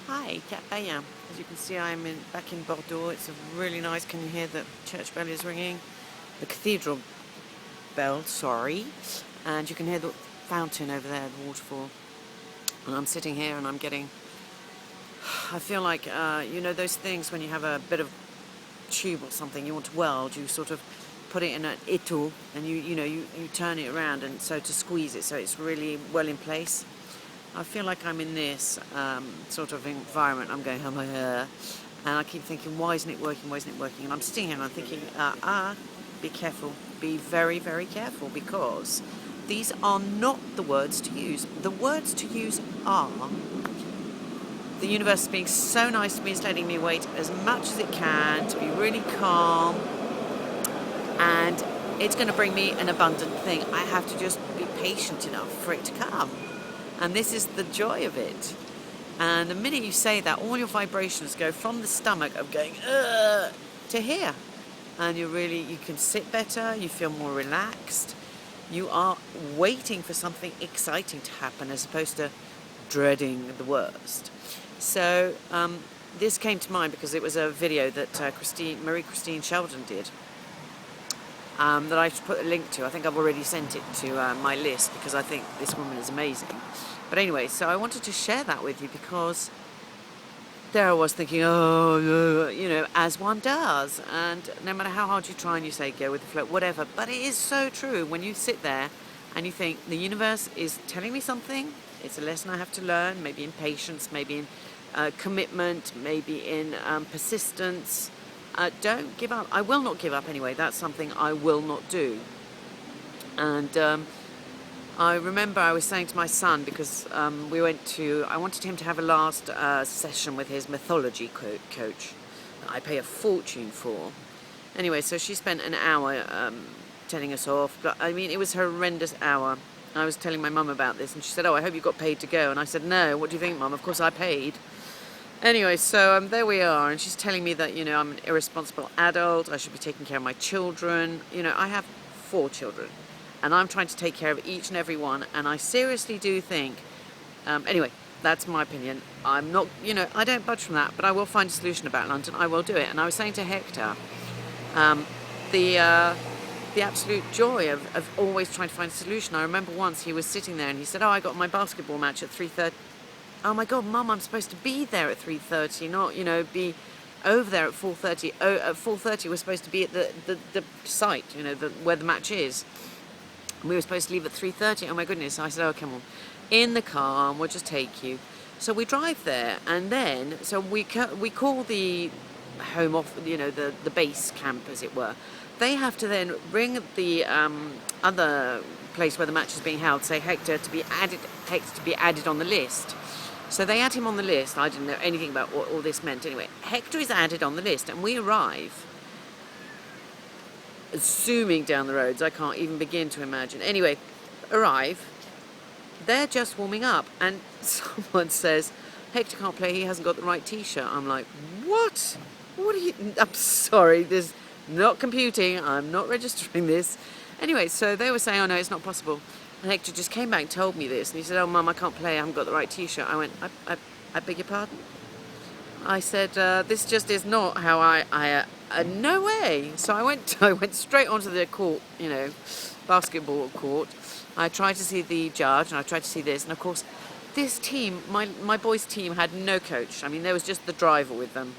Hi, catpayen. As you can see, back in Bordeaux. It's really nice. Can you hear the church bell is ringing? The cathedral bell, sorry. And you can hear the fountain over there, the waterfall. And I'm sitting here and I feel like, those things when you have a bit of tube or something you want to weld, you sort of put it in an étau and you turn it around and so to squeeze it so it's really well in place. I feel like I'm in this sort of environment. I'm going, oh my and I keep thinking, why isn't it working? Why isn't it working? And I'm sitting here and I'm thinking, be careful, be very, very careful, because these are not the words to use. The words to use are, the universe is being so nice to me, it's letting me wait as much as it can to be really calm, and it's going to bring me an abundant thing. I have to just be patient enough for it to come. And this is the joy of it. And the minute you say that, all your vibrations go from the stomach of going, ugh, to here. And you can sit better, you feel more relaxed. You are waiting for something exciting to happen as opposed to dreading the worst. So this came to mind because it was a video that Marie-Christine Sheldon did. That I should put a link to. I think I've already sent it to my list because I think this woman is amazing. But anyway, so I wanted to share that with you because there I was thinking, as one does. And no matter how hard you try and you say go with the flow, whatever. But it is so true when you sit there and you think the universe is telling me something. It's a lesson I have to learn, maybe in patience, maybe in commitment, maybe in persistence. Don't give up. I will not give up anyway. That's something I will not do. And I remember I was saying to my son, because I wanted him to have a last session with his mythology coach that I pay a fortune for. Anyway, so she spent an hour telling us off. But I mean, it was a horrendous hour. I was telling my mum about this and she said, oh, I hope you got paid to go. And I said, no, what do you think, Mum? Of course I paid. Anyway, so there we are, and she's telling me that, I'm an irresponsible adult, I should be taking care of my children. I have 4 children, and I'm trying to take care of each and every one, and I seriously do think, anyway, that's my opinion. I'm not, I don't budge from that, but I will find a solution about London. I will do it. And I was saying to Hector, the absolute joy of always trying to find a solution. I remember once he was sitting there and he said, oh, I got my basketball match at 3:30. Oh my God, Mum, I'm supposed to be there at 3:30, not, be over there at 4:30. Oh, at 4:30 we're supposed to be at the site, where the match is. We were supposed to leave at 3:30. Oh my goodness. I said, oh, come on. In the car, we'll just take you. So we drive there, and then, so we call the home off, the base camp, as it were. They have to then ring the other place where the match is being held, say Hector to be added on the list. So they add him on the list. I didn't know anything about what all this meant. Anyway, Hector is added on the list, and we arrive, zooming down the roads. I can't even begin to imagine. Anyway, arrive. They're just warming up, and someone says, Hector can't play, he hasn't got the right T-shirt. I'm like, what? What are you... I'm sorry, there's not computing. I'm not registering this. Anyway, so they were saying, oh, no, it's not possible. And Hector just came back and told me this. And he said, oh, Mum, I can't play. I haven't got the right T-shirt. I went, I beg your pardon? I said, this just is not how no way. So I went straight onto the court, basketball court. I tried to see the judge and I tried to see this. And, of course, this team, my boys' team, had no coach. I mean, there was just the driver with them.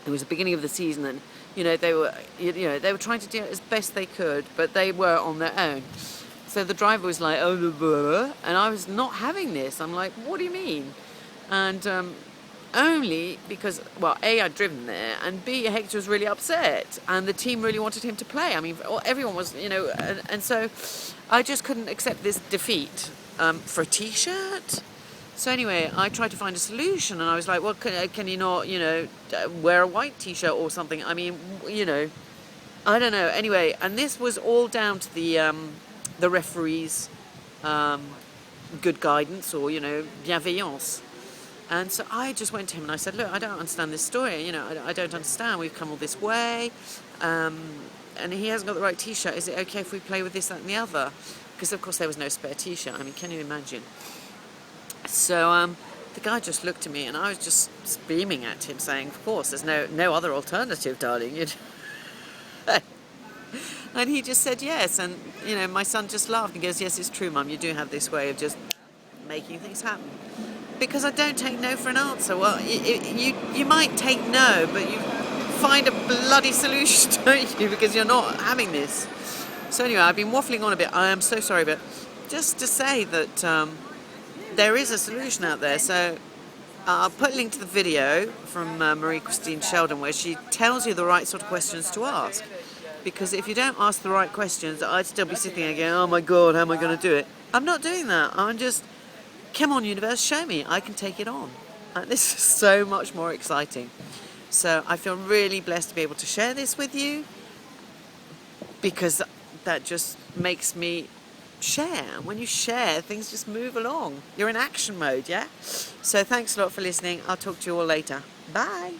It was the beginning of the season and, they were trying to do it as best they could, but they were on their own. So the driver was like, oh, blah, and I was not having this. I'm like, what do you mean? And only because, well, A, I'd driven there, and B, Hector was really upset, and the team really wanted him to play. I mean, everyone was, and so I just couldn't accept this defeat for a T-shirt. So anyway, I tried to find a solution, and I was like, well, can you not, wear a white T-shirt or something? I mean, I don't know. Anyway, and this was all down to the referee's good guidance or, bienveillance. And so I just went to him and I said, look, I don't understand this story. I don't understand. We've come all this way. And he hasn't got the right T-shirt. Is it okay if we play with this, that and the other? Because, of course, there was no spare T-shirt. I mean, can you imagine? So The guy just looked at me, and I was just beaming at him, saying, of course, there's no other alternative, darling. And he just said yes. And, my son just laughed and goes, yes, it's true, Mum, you do have this way of just making things happen. Because I don't take no for an answer. Well, you might take no, but you find a bloody solution, don't you? Because you're not having this. So anyway, I've been waffling on a bit. I am so sorry, but just to say that there is a solution out there. So I'll put a link to the video from Marie-Christine Sheldon where she tells you the right sort of questions to ask. Because if you don't ask the right questions, I'd still be sitting there going, oh my God, how am I going to do it? I'm not doing that. I'm just, come on, universe, show me. I can take it on. This is so much more exciting. So I feel really blessed to be able to share this with you, because that just makes me share. When you share, things just move along. You're in action mode, yeah? So thanks a lot for listening. I'll talk to you all later. Bye.